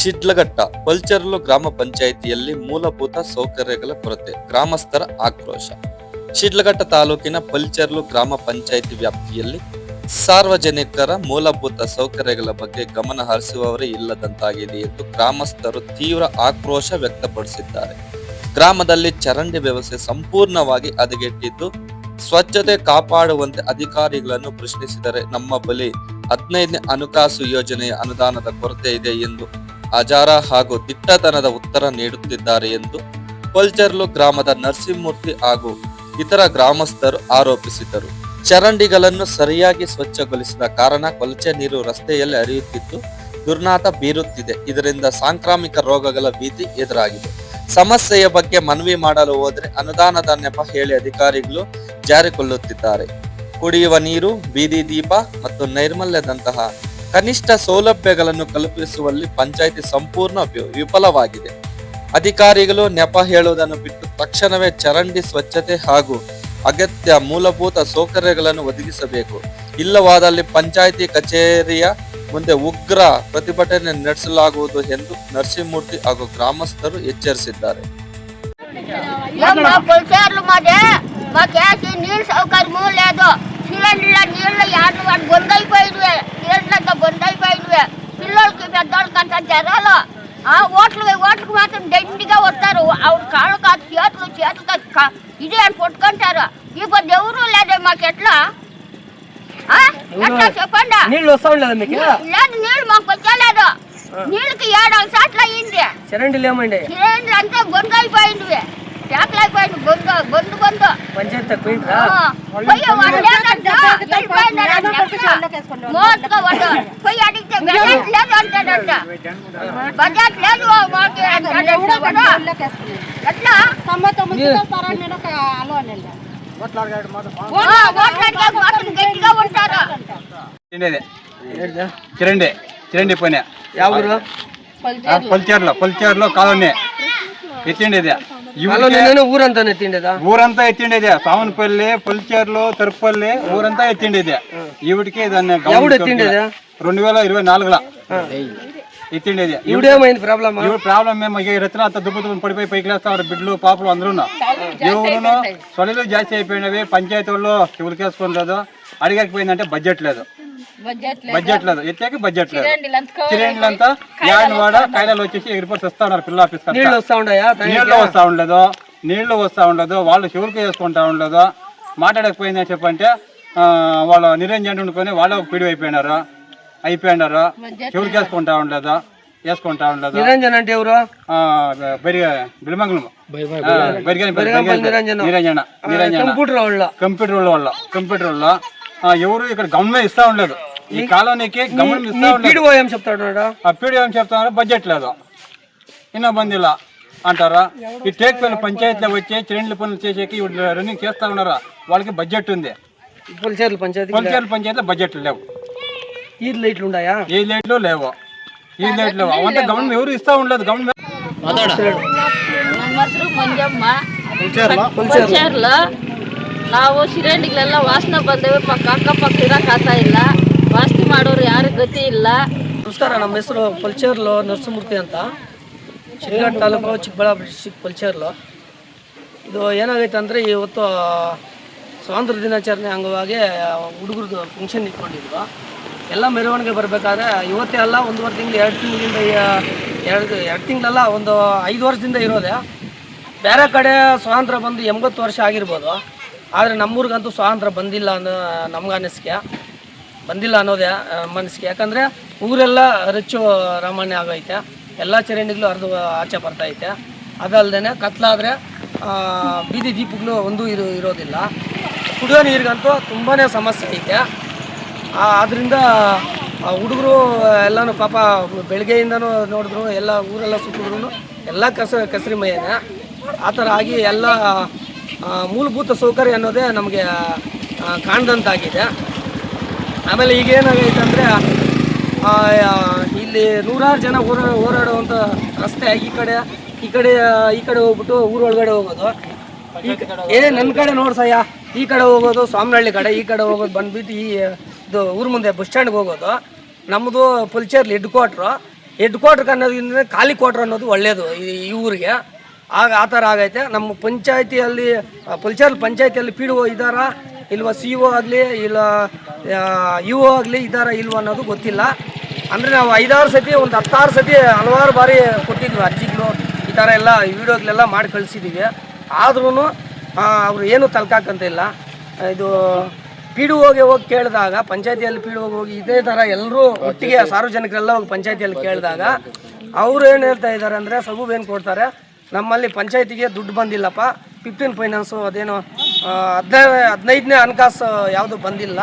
ಶಿಡ್ಲಘಟ್ಟ ಪಲ್ಚರ್ಲು ಗ್ರಾಮ ಪಂಚಾಯಿತಿಯಲ್ಲಿ ಮೂಲಭೂತ ಸೌಕರ್ಯಗಳ ಕೊರತೆ, ಗ್ರಾಮಸ್ಥರ ಆಕ್ರೋಶ. ಶಿಡ್ಲಘಟ್ಟ ತಾಲೂಕಿನ ಪಲ್ಚರ್ಲು ಗ್ರಾಮ ಪಂಚಾಯಿತಿ ವ್ಯಾಪ್ತಿಯಲ್ಲಿ ಸಾರ್ವಜನಿಕರ ಮೂಲಭೂತ ಸೌಕರ್ಯಗಳ ಬಗ್ಗೆ ಗಮನ ಹರಿಸುವವರೇ ಇಲ್ಲದಂತಾಗಿದೆ ಎಂದು ಗ್ರಾಮಸ್ಥರು ತೀವ್ರ ಆಕ್ರೋಶ ವ್ಯಕ್ತಪಡಿಸಿದ್ದಾರೆ. ಗ್ರಾಮದಲ್ಲಿ ಚರಂಡಿ ವ್ಯವಸ್ಥೆ ಸಂಪೂರ್ಣವಾಗಿ ಹದಗೆಟ್ಟಿದ್ದು, ಸ್ವಚ್ಛತೆ ಕಾಪಾಡುವಂತೆ ಅಧಿಕಾರಿಗಳನ್ನು ಪ್ರಶ್ನಿಸಿದರೆ ನಮ್ಮ ಬಳಿ 15ನೇ ಹಣಕಾಸು ಯೋಜನೆಯ ಅನುದಾನದ ಕೊರತೆ ಇದೆ ಎಂದು ಅಜಾರ ಹಾಗೂ ದಿಟ್ಟತನದ ಉತ್ತರ ನೀಡುತ್ತಿದ್ದಾರೆ ಎಂದು ಪಲ್ಚರ್ಲು ಗ್ರಾಮದ ನರಸಿಂಹಮೂರ್ತಿ ಹಾಗೂ ಇತರ ಗ್ರಾಮಸ್ಥರು ಆರೋಪಿಸಿದರು. ಚರಂಡಿಗಳನ್ನು ಸರಿಯಾಗಿ ಸ್ವಚ್ಛಗೊಳಿಸಿದ ಕಾರಣ ಕೊಳಚೆ ನೀರು ರಸ್ತೆಯಲ್ಲಿ ಹರಿಯುತ್ತಿದ್ದು ದುರ್ನಾತ ಬೀರುತ್ತಿದೆ. ಇದರಿಂದ ಸಾಂಕ್ರಾಮಿಕ ರೋಗಗಳ ಭೀತಿ ಎದುರಾಗಿದೆ. ಸಮಸ್ಯೆಯ ಬಗ್ಗೆ ಮನವಿ ಮಾಡಲು ಹೋದರೆ ಅನುದಾನದ ನೆಪ ಹೇಳಿ ಅಧಿಕಾರಿಗಳು ಜಾರಿಕೊಳ್ಳುತ್ತಿದ್ದಾರೆ. ಕುಡಿಯುವ ನೀರು, ಬೀದಿ ದೀಪ ಮತ್ತು ನೈರ್ಮಲ್ಯದಂತಹ ಕನಿಷ್ಠ ಸೌಲಭ್ಯಗಳನ್ನು ಕಲ್ಪಿಸುವಲ್ಲಿ ಪಂಚಾಯಿತಿ ಸಂಪೂರ್ಣ ವಿಫಲವಾಗಿದೆ. ಅಧಿಕಾರಿಗಳು ನೆಪ ಹೇಳುವುದನ್ನು ಬಿಟ್ಟು ತಕ್ಷಣವೇ ಚರಂಡಿ ಸ್ವಚ್ಛತೆ ಹಾಗೂ ಅಗತ್ಯ ಮೂಲಭೂತ ಸೌಕರ್ಯಗಳನ್ನು ಒದಗಿಸಬೇಕು. ಇಲ್ಲವಾದಲ್ಲಿ ಪಂಚಾಯಿತಿ ಕಚೇರಿಯ ಮುಂದೆ ಉಗ್ರ ಪ್ರತಿಭಟನೆ ನಡೆಸಲಾಗುವುದು ಎಂದು ನರಸಿಂಹಮೂರ್ತಿ ಹಾಗೂ ಗ್ರಾಮಸ್ಥರು ಎಚ್ಚರಿಸಿದ್ದಾರೆ. ఓట్లకు మాత్రం దండిగా వస్తారు. ఆవిడ కాళ్ళు కాదు, చేతులు ఇదే అని కొట్టుకుంటారు. ఇప్పుడు ఎవరు లేదే మాకు ఎట్లా ఎట్లా చెప్పండి. లేదు, నీళ్ళు మాకు వచ్చలేదు. నీళ్ళకి 7 సార్లు అయ్యింది. చరండి అంతా బొందు అయిపోయింది, ట్యాక్లు అయిపోయింది. బొందు పంచాయతీ పోయి అడిగితే బడ్జెట్ లేదు అంటాడంట. బడ్జెట్ లేదు ఎట్లా గట్టిగా ఉంటారు. చిరండి పని పల్చేర్లో కాలనీ ఎత్తిండేది. ఊరంతా ఎత్తిండేది. సామనపల్లి, పల్చేర్లు, తిరుపల్లి ఊరంతా ఎత్తిండేది. ఈవిడికి దాన్ని 2024లో ఎత్తిండేది. ప్రాబ్లం మేము రచన అంత దుబ్బు పడిపోయి పైకి లేస్తారు. బిడ్డలు పాపలు అందరూ ఎవరును సొలలు జాస్తి అయిపోయినవి. పంచాయతీ వాళ్ళు చివులకేసుకోలేదు. అడిగకపోయిందంటే బడ్జెట్ లేదు. ఎత్తాక బడ్జెట్ లేదు. చిరేండ్లంతా యాడవాడ కాయలు వచ్చేసి ఎగిరిపోయి వస్తా ఉన్నారు. పిల్ల ఆఫీస్ నీళ్లు వస్తా ఉండదు. వాళ్ళు చివులకి వేసుకుంటా ఉండదు. మాట్లాడకపోయిందని చెప్పంటే వాళ్ళు నిరంజన్ ఉండుకొని వాళ్ళు పిడి అయిపోయినారు. చివులకి వేసుకుంటా ఉండదు. నిరంజన్ అంటే ఎవరు? బిల్మంగళం కంప్యూటర్ వాళ్ళ ఎవరు ఇక్కడ గవర్నమెంట్ ఇస్తా ఉండలేదు. ఈ కాలనీకి గవర్నమెంట్ ఇస్తా ఉండలేదు. ఏం చెప్తున్నారు? బడ్జెట్ లేదు, ఇన్న బందీలా అంటారా? ఈ టేక్పల్లి పంచాయతీలో వచ్చే చిరండ్ల పనులు చేసేకి రన్నింగ్ చేస్తా ఉన్నారా? వాళ్ళకి బడ్జెట్ ఉంది. పల్చేర్ల పంచాయతీలో బడ్జెట్ లేవు. ఈ లైట్లు లేవు. అవంతా గవర్నమెంట్ ఎవరు ఇస్తా ఉండలేదు. గవర్నమెంట్ ನಾವು ಶಿರಂಡಿಗಳೆಲ್ಲ ವಾಸನೆ ಬಂದೇವೆ. ಅಕ್ಕಪಕ್ಕ ಇರೋಕ್ಕಾಗ್ತಾ ಇಲ್ಲ. ವಾಸನೆ ಮಾಡೋರು ಯಾರು ಗತಿ ಇಲ್ಲ. ನಮಸ್ಕಾರ, ನಮ್ಮ ಹೆಸರು ಪಲ್ಚರ್ಲು ನರಸಿಂಹಮೂರ್ತಿ ಅಂತ. ಶಿಡ್ಲಘಟ್ಟ ತಾಲೂಕು, ಚಿಕ್ಕಬಳ್ಳಾಪುರ ಡಿಸ್ಟ್ರಿಕ್ಟ್ ಪಲ್ಚರ್ಲು. ಇದು ಏನಾಗೈತೆ ಅಂದರೆ, ಇವತ್ತು ಸ್ವಾತಂತ್ರ್ಯ ದಿನಾಚರಣೆ ಅಂಗವಾಗಿ ಹುಡುಗರದು ಫಂಕ್ಷನ್ ಇಟ್ಕೊಂಡಿದ್ವು. ಎಲ್ಲ ಮೆರವಣಿಗೆ ಬರಬೇಕಾದ್ರೆ ಇವತ್ತೇ ಅಲ್ಲ, 1.5 ತಿಂಗಳು 2 ತಿಂಗಳಿಂದ 2 ತಿಂಗಳಲ್ಲ, ಒಂದು 5 ವರ್ಷದಿಂದ ಇರೋದೆ. ಬೇರೆ ಕಡೆ ಸ್ವಾತಂತ್ರ್ಯ ಬಂದು 80 ವರ್ಷ ಆಗಿರ್ಬೋದು. ಆದರೆ ನಮ್ಮೂರಿಗಂತೂ ಸ್ವಾತಂತ್ರ್ಯ ಬಂದಿಲ್ಲ ಅನ್ನೋದೇ ಮನಸ್ಸಿಗೆ. ಯಾಕಂದರೆ ಊರೆಲ್ಲ ರಚ್ಚು ರಾಮಾಯಣ ಆಗೈತೆ. ಎಲ್ಲ ಚರಂಡಿಗಳು ಹರಿದು ಆಚೆ ಬರ್ತೈತೆ. ಅದಲ್ಲದೆ ಕತ್ಲಾದರೆ ಬೀದಿ ದೀಪಗಳು ಒಂದೂ ಇರೋದಿಲ್ಲ. ಕುಡಿಯೋ ನೀರಿಗಂತೂ ತುಂಬಾ ಸಮಸ್ಯೆ ಐತೆ. ಆದ್ದರಿಂದ ಹುಡುಗರು ಎಲ್ಲನೂ ಪಾಪ ಬೆಳಗ್ಗೆಯಿಂದನೂ ನೋಡಿದ್ರು, ಎಲ್ಲ ಊರೆಲ್ಲ ಸುತ್ತಿದ್ರು ಎಲ್ಲ ಕಸರಿ ಮೈಯೇ. ಆ ಥರ ಆಗಿ ಎಲ್ಲ ಮೂಲಭೂತ ಸೌಕರ್ಯ ಅನ್ನೋದೇ ನಮಗೆ ಕಾಣ್ದಂತಾಗಿದೆ. ಆಮೇಲೆ ಈಗೇನಾಗೈತೆ ಅಂದರೆ, ಇಲ್ಲಿ 100 ಜನ ಓಡಾಡುವಂಥ ರಸ್ತೆ ಈ ಕಡೆ ಹೋಗ್ಬಿಟ್ಟು ಊರೊಳಗಡೆ ಹೋಗೋದು. ನನ್ನ ಕಡೆ ನೋಡ್ಸಯ್ಯ, ಈ ಕಡೆ ಹೋಗೋದು ಸ್ವಾಮಿನಹಳ್ಳಿ ಕಡೆ, ಈ ಕಡೆ ಹೋಗೋದು ಬಂದ್ಬಿಟ್ಟು ಇದು ಊರ ಮುಂದೆ ಬಸ್ ಸ್ಟ್ಯಾಂಡ್ಗೆ ಹೋಗೋದು. ನಮ್ಮದು ಪಲ್ಚರ್ಲಿ ಹೆಡ್ ಕ್ವಾರ್ಟ್ರು. ಹೆಡ್ ಕ್ವಾರ್ಟರ್ ಅನ್ನೋದ್ರಿಂದ ಖಾಲಿ ಕ್ವಾರ್ಟರ್ ಅನ್ನೋದು ಒಳ್ಳೆಯದು ಈ ಊರಿಗೆ. ಆಗ ಆ ಥರ ಆಗೈತೆ. ನಮ್ಮ ಪಂಚಾಯತಿಯಲ್ಲಿ ಪುಲ್ಚರ್ಲ್ ಪಂಚಾಯತಿಯಲ್ಲಿ ಪಿ ಡಿ ಒ ಇದ್ದಾರಾ ಇಲ್ವಾ, ಸಿ ಒ ಆಗಲಿ ಇಲ್ಲ ಯು ಒ ಆಗಲಿ ಇದ್ದಾರಾ ಇಲ್ವ ಅನ್ನೋದು ಗೊತ್ತಿಲ್ಲ. ಅಂದರೆ ನಾವು 5-6 ಸತಿ ಒಂದು 10-6 ಸತಿ ಹಲವಾರು ಬಾರಿ ಕೊಟ್ಟಿದ್ವಿ ಅರ್ಜಿಗಳು, ಈ ಥರ ಎಲ್ಲ ವೀಡಿಯೋಗಳೆಲ್ಲ ಮಾಡಿ ಕಳಿಸಿದ್ದೀವಿ. ಆದ್ರೂ ಅವರು ಏನೂ ತಲೆಕಾಕಂತ ಇಲ್ಲ. ಇದು ಪಿ ಡಿ ಒಗೆ ಹೋಗಿ ಕೇಳಿದಾಗ, ಪಂಚಾಯತಿಯಲ್ಲಿ ಪಿ ಡಿ ಒಗೆ ಹೋಗಿ ಇದೇ ಥರ ಎಲ್ಲರೂ ಒಟ್ಟಿಗೆ ಸಾರ್ವಜನಿಕರೆಲ್ಲ ಹೋಗಿ ಪಂಚಾಯತಿಯಲ್ಲಿ ಕೇಳಿದಾಗ ಅವರು ಏನು ಹೇಳ್ತಾ ಇದ್ದಾರೆ ಅಂದರೆ, ಸಬೂಬ್ ಏನು ಕೊಡ್ತಾರೆ, ನಮ್ಮಲ್ಲಿ ಪಂಚಾಯತಿಗೆ ದುಡ್ಡು ಬಂದಿಲ್ಲಪ್ಪ, 15 ಫೈನಾನ್ಸು ಅದೇನೋ 15ನೇ ಹಣಕಾಸು ಯಾವುದು ಬಂದಿಲ್ಲ,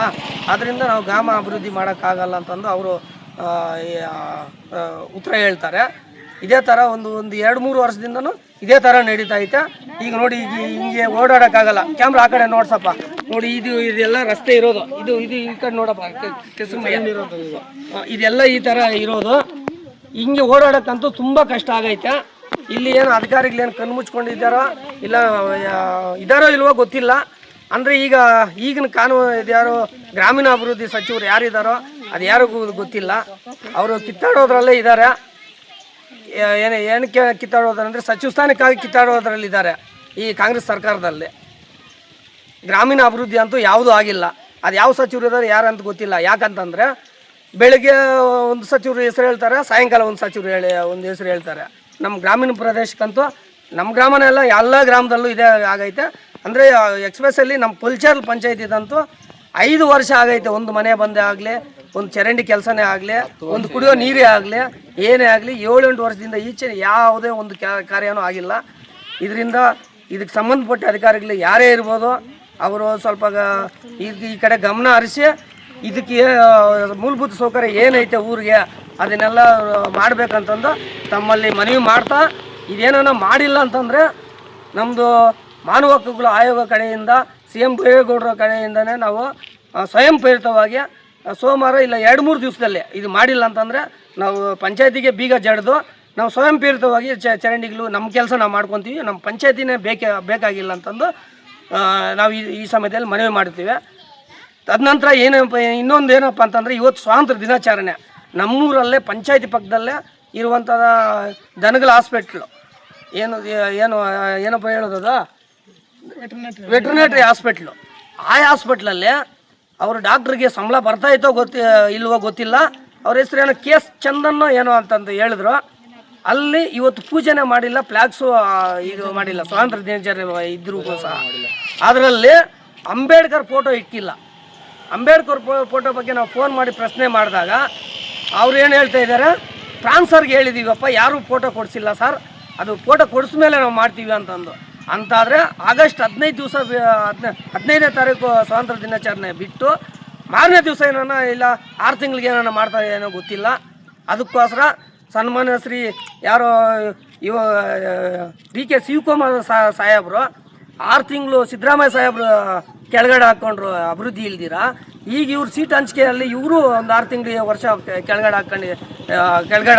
ಆದ್ದರಿಂದ ನಾವು ಗ್ರಾಮ ಅಭಿವೃದ್ಧಿ ಮಾಡೋಕ್ಕಾಗಲ್ಲ ಅಂತಂದು ಅವರು ಉತ್ತರ ಹೇಳ್ತಾರೆ. ಇದೇ ಥರ ಒಂದು 2-3 ವರ್ಷದಿಂದನೂ ಇದೇ ಥರ ನಡೀತಾ ಐತೆ. ಈಗ ನೋಡಿ, ಈಗ ಹಿಂಗೆ ಓಡಾಡೋಕ್ಕಾಗಲ್ಲ. ಕ್ಯಾಮ್ರಾ ಆ ಕಡೆ ನೋಡ್ಸಪ್ಪ, ನೋಡಿ ಇದೆಲ್ಲ ರಸ್ತೆ ಇರೋದು, ಇದು ಈ ಕಡೆ ನೋಡಪ್ಪ, ಇದೆಲ್ಲ ಈ ಥರ ಇರೋದು. ಹಿಂಗೆ ಓಡಾಡೋಕ್ಕಂತೂ ತುಂಬ ಕಷ್ಟ ಆಗೈತೆ. ಇಲ್ಲಿ ಏನು ಅಧಿಕಾರಿಗಳೇನು ಕಣ್ಣು ಮುಚ್ಕೊಂಡಿದ್ದಾರೋ ಇಲ್ಲ ಇದ್ದಾರೋ ಇಲ್ವೋ ಗೊತ್ತಿಲ್ಲ. ಅಂದರೆ ಈಗಿನ ಕಾನೂನು ಇದ್ಯಾರೋ ಗ್ರಾಮೀಣಾಭಿವೃದ್ಧಿ ಸಚಿವರು ಯಾರಿದ್ದಾರೋ ಅದು ಯಾರಿಗೂ ಗೊತ್ತಿಲ್ಲ. ಅವರು ಕಿತ್ತಾಡೋದ್ರಲ್ಲೇ ಇದ್ದಾರೆ. ಏನಕ್ಕೆ ಕಿತ್ತಾಡೋದಂದರೆ ಸಚಿವ ಸ್ಥಾನಕ್ಕಾಗಿ ಕಿತ್ತಾಡೋದ್ರಲ್ಲಿದ್ದಾರೆ ಈ ಕಾಂಗ್ರೆಸ್ ಸರ್ಕಾರದಲ್ಲಿ. ಗ್ರಾಮೀಣ ಅಭಿವೃದ್ಧಿ ಅಂತೂ ಯಾವುದೂ ಆಗಿಲ್ಲ. ಅದು ಯಾವ ಸಚಿವರು ಇದ್ದಾರೆ ಯಾರಂತ ಗೊತ್ತಿಲ್ಲ. ಯಾಕಂತಂದರೆ ಬೆಳಗ್ಗೆ ಒಂದು ಸಚಿವರು ಹೆಸರು ಹೇಳ್ತಾರೆ, ಸಾಯಂಕಾಲ ಒಂದು ಸಚಿವರು ಒಂದು ಹೆಸರು ಹೇಳ್ತಾರೆ. ನಮ್ಮ ಗ್ರಾಮೀಣ ಪ್ರದೇಶಕ್ಕಂತೂ, ನಮ್ಮ ಗ್ರಾಮನೆಲ್ಲ ಎಲ್ಲ ಗ್ರಾಮದಲ್ಲೂ ಇದೇ ಆಗೈತೆ. ಅಂದರೆ ಎಕ್ಸ್ಪ್ರೆಸ್ಸಲ್ಲಿ ನಮ್ಮ ಪುಲ್ಚರ್ಲ್ ಪಂಚಾಯತಿದಂತೂ 5 ವರ್ಷ ಆಗೈತೆ. ಒಂದು ಮನೆ ಬಂದೇ ಆಗಲಿ, ಒಂದು ಚರಂಡಿ ಕೆಲಸನೇ ಆಗಲಿ, ಒಂದು ಕುಡಿಯೋ ನೀರೇ ಆಗಲಿ, ಏನೇ ಆಗಲಿ 7-8 ವರ್ಷದಿಂದ ಈಚೆ ಯಾವುದೇ ಒಂದು ಕಾರ್ಯನೂ ಆಗಿಲ್ಲ. ಇದಕ್ಕೆ ಸಂಬಂಧಪಟ್ಟ ಅಧಿಕಾರಿಗಳು ಯಾರೇ ಇರ್ಬೋದು, ಅವರು ಸ್ವಲ್ಪ ಈ ಕಡೆ ಗಮನ ಹರಿಸಿ ಇದಕ್ಕೆ ಮೂಲಭೂತ ಸೌಕರ್ಯ ಏನೈತೆ ಊರಿಗೆ ಅದನ್ನೆಲ್ಲ ಮಾಡಬೇಕಂತಂದು ತಮ್ಮಲ್ಲಿ ಮನವಿ ಮಾಡ್ತಾ, ಇದೇನೋ ಮಾಡಿಲ್ಲ ಅಂತಂದರೆ ನಮ್ಮದು ಮಾನವ ಹಕ್ಕುಗಳ ಆಯೋಗ ಕಡೆಯಿಂದ CM ಬೈರೇಗೌಡರ ಕಡೆಯಿಂದನೇ ನಾವು ಸ್ವಯಂ ಪ್ರೇರಿತವಾಗಿ ಸೋಮವಾರ ಇಲ್ಲ 2-3 ದಿವಸದಲ್ಲಿ ಇದು ಮಾಡಿಲ್ಲ ಅಂತಂದರೆ ನಾವು ಪಂಚಾಯತಿಗೆ ಬೀಗ ಜಡಿದು ನಾವು ಸ್ವಯಂ ಪ್ರೇರಿತವಾಗಿ ಚರಂಡಿಗಳು ನಮ್ಮ ಕೆಲಸ ನಾವು ಮಾಡ್ಕೊತೀವಿ. ನಮ್ಮ ಪಂಚಾಯತಿನೇ ಬೇಕಾಗಿಲ್ಲ ಅಂತಂದು ನಾವು ಈ ಸಮಯದಲ್ಲಿ ಮನವಿ ಮಾಡ್ತೀವಿ. ತದನಂತರ ಇನ್ನೊಂದು ಏನಪ್ಪ ಅಂತಂದರೆ, ಇವತ್ತು ಸ್ವಾತಂತ್ರ್ಯ ದಿನಾಚರಣೆ ನಮ್ಮೂರಲ್ಲೇ ಪಂಚಾಯತಿ ಪಕ್ಕದಲ್ಲೇ ಇರುವಂಥದ ದನಗಳ ಹಾಸ್ಪಿಟ್ಲು ಏನಪ್ಪ ಹೇಳೋದದ ವೆಟ್ರಿನರಿ ಹಾಸ್ಪಿಟ್ಲು. ಆ ಹಾಸ್ಪಿಟ್ಲಲ್ಲಿ ಅವರು ಡಾಕ್ಟ್ರಿಗೆ ಸಂಬಳ ಬರ್ತಾಯಿತ್ತೋ ಇಲ್ವೋ ಗೊತ್ತಿಲ್ಲ. ಅವ್ರ ಹೆಸರು ಏನೋ ಕೇಸ್ ಚಂದನ್ನೋ ಏನೋ ಅಂತಂದು ಹೇಳಿದ್ರು. ಅಲ್ಲಿ ಇವತ್ತು ಪೂಜೆನೇ ಮಾಡಿಲ್ಲ, ಫ್ಲಾಗ್ಸು ಇದು ಮಾಡಿಲ್ಲ. ಸ್ವಾತಂತ್ರ್ಯ ದಿನಾಚರಣೆ ಇದ್ರೂ ಸಹ ಅದರಲ್ಲಿ ಅಂಬೇಡ್ಕರ್ ಫೋಟೋ ಇಕ್ಕಿಲ್ಲ. ಅಂಬೇಡ್ಕರ್ ಫೋಟೋ ಬಗ್ಗೆ ನಾವು ಫೋನ್ ಮಾಡಿ ಪ್ರಶ್ನೆ ಮಾಡಿದಾಗ ಅವ್ರು ಏನು ಹೇಳ್ತಾ ಇದ್ದಾರೆ, ಟ್ರಾನ್ಸ್ಫರ್ಗೆ ಹೇಳಿದ್ದೀವಪ್ಪ, ಯಾರೂ ಫೋಟೋ ಕೊಡಿಸಿಲ್ಲ ಸರ್, ಅದು ಫೋಟೋ ಕೊಡಿಸ್ಮೇಲೆ ನಾವು ಮಾಡ್ತೀವಿ ಅಂತಂದು. ಅಂತಾದರೆ ಆಗಸ್ಟ್ 15ನೇ ತಾರೀಕು ಸ್ವಾತಂತ್ರ್ಯ ದಿನಾಚರಣೆ ಬಿಟ್ಟು ಮಾರನೇ ದಿವಸ ಏನೋ ಇಲ್ಲ 6 ತಿಂಗಳಿಗೆ ಏನೋ ಮಾಡ್ತಾರೆ ಏನೋ ಗೊತ್ತಿಲ್ಲ. ಅದಕ್ಕೋಸ್ಕರ ಸನ್ಮಾನ್ಯ ಶ್ರೀ ಯಾರೋ DK ಶಿವಕುಮಾರ್ ಸಾಹೇಬರು 6 ತಿಂಗಳು ಸಿದ್ದರಾಮಯ್ಯ ಸಾಹೇಬರು ಕೆಳಗಡೆ ಹಾಕ್ಕೊಂಡ್ರು ಅಭಿವೃದ್ಧಿ ಇಲ್ದಿರ. ಈಗ ಇವ್ರು ಸೀಟ್ ಹಂಚಿಕೆಯಲ್ಲಿ ಇವರು ಒಂದು 6 ತಿಂಗಳಿಗೆ ವರ್ಷ ಕೆಳಗಡೆ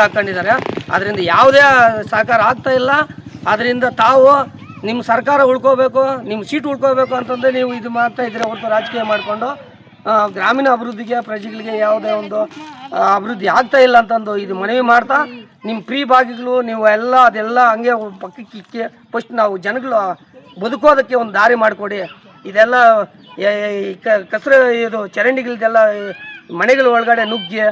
ಹಾಕ್ಕೊಂಡಿದ್ದಾರೆ. ಅದರಿಂದ ಯಾವುದೇ ಸಹಕಾರ ಆಗ್ತಾ ಇಲ್ಲ. ಅದರಿಂದ ತಾವು ನಿಮ್ಮ ಸರ್ಕಾರ ಉಳ್ಕೋಬೇಕು, ನಿಮ್ಮ ಸೀಟ್ ಉಳ್ಕೋಬೇಕು ಅಂತಂದರೆ ನೀವು ಇದು ಮಾಡ್ತಾ ಇದ್ದೀರ ಹೊರತು ರಾಜಕೀಯ ಮಾಡಿಕೊಂಡು ಗ್ರಾಮೀಣ ಅಭಿವೃದ್ಧಿಗೆ ಪ್ರಜೆಗಳಿಗೆ ಯಾವುದೇ ಒಂದು ಅಭಿವೃದ್ಧಿ ಆಗ್ತಾ ಇಲ್ಲ ಅಂತಂದು ಇದು ಮನವಿ ಮಾಡ್ತಾ, ನಿಮ್ಮ ಫ್ರೀ ಬಾಗಿಗಳು ನೀವು ಅದೆಲ್ಲ ಹಂಗೆ ಪಕ್ಕಕ್ಕೆ ಇಕ್ಕಿ ಫಸ್ಟ್ ನಾವು ಜನಗಳು ಬದುಕೋದಕ್ಕೆ ಒಂದು ದಾರಿ ಮಾಡಿಕೊಡಿ. ಇದೆಲ್ಲ ಕಸರ ಇದು ಚರಂಡಿಗಳದೆಲ್ಲ ಮನೆಗಳ ಒಳಗಡೆ ನುಗ್ಗಿ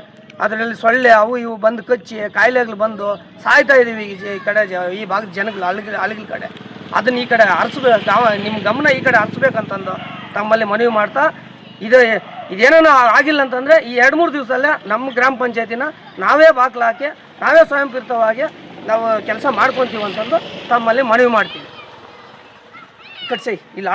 ಅದರಲ್ಲಿ ಸೊಳ್ಳೆ ಅವು ಇವು ಬಂದು ಕಚ್ಚಿ ಕಾಯಿಲೆಗಳು ಬಂದು ಸಾಯ್ತಾ ಇದ್ದೀವಿ ಈ ಕಡೆ ಈ ಭಾಗದ ಜನಗಳು ಹಳ್ಳಿಗಳ ಕಡೆ. ಅದನ್ನು ಈ ಕಡೆ ಹರಿಸ್ಬೇಕು, ನಿಮ್ಮ ಗಮನ ಈ ಕಡೆ ಹರಿಸ್ಬೇಕಂತಂದು ತಮ್ಮಲ್ಲಿ ಮನವಿ ಮಾಡ್ತಾ, ಇದೇನೋ ಆಗಿಲ್ಲ ಅಂತಂದರೆ ಈ 2-3 ದಿವಸದಲ್ಲೇ ನಮ್ಮ ಗ್ರಾಮ ಪಂಚಾಯತಿನ ನಾವೇ ಬಾಗಿಲು ಹಾಕಿ ನಾವೇ ಸ್ವಯಂ ಪ್ರೇರಿತವಾಗಿ ನಾವು ಕೆಲಸ ಮಾಡ್ಕೊತೀವಿ ಅಂತಂದು ತಮ್ಮಲ್ಲಿ ಮನವಿ ಮಾಡ್ತೀವಿ. ಕಟ್ಸೈ ಇಲ್ಲಿ